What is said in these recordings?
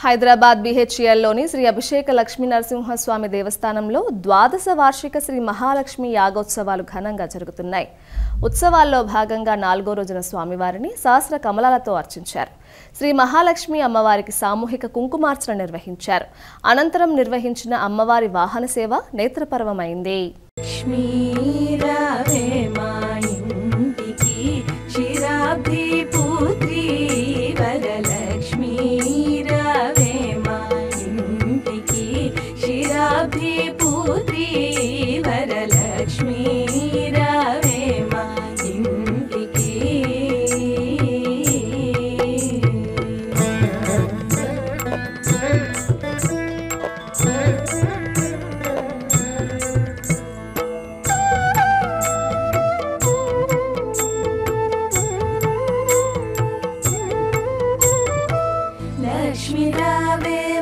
హైదరాబాద్ BHELలోని శ్రీ అభిషేక లక్ష్మీ నరసింహస్వామి దేవస్థానంలో ద్వాదశ వార్షిక శ్రీ మహాలక్ష్మి యాగోత్సవాలు ఘనంగా జరుగుతున్నాయి. ఉత్సవాల్లో భాగంగా 4వ రోజున స్వామివారిని సహస్ర కమలాలతో అర్చించారు. శ్రీ మహాలక్ష్మి అమ్మవారికి సామూహిక కుంకుమార్చన నిర్వహించారు. అనంతరం నిర్వహించిన అమ్మవారి వాహన సేవ నేత్రపర్వమైంది. లక్ష్మీ రావే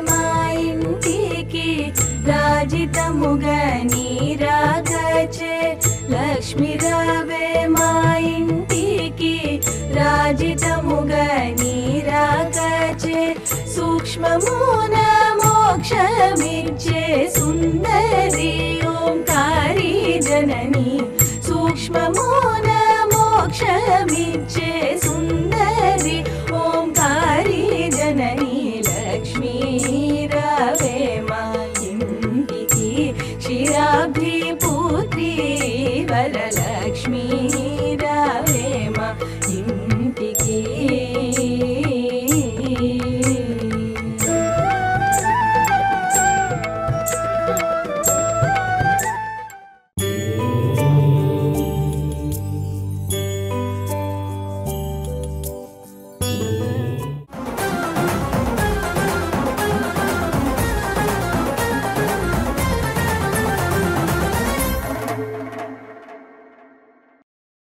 మా ఇంటికి రాజితముగా నీ రాగచే లక్ష్మీ రావే మా ఇంటికి రాజితముగా నీ రాగచే సూక్ష్మమున మోక్షమిచ్చే సుందరి ఓంకారి జనని సూక్ష్మమున మోక్షమిచ్చే సుందరి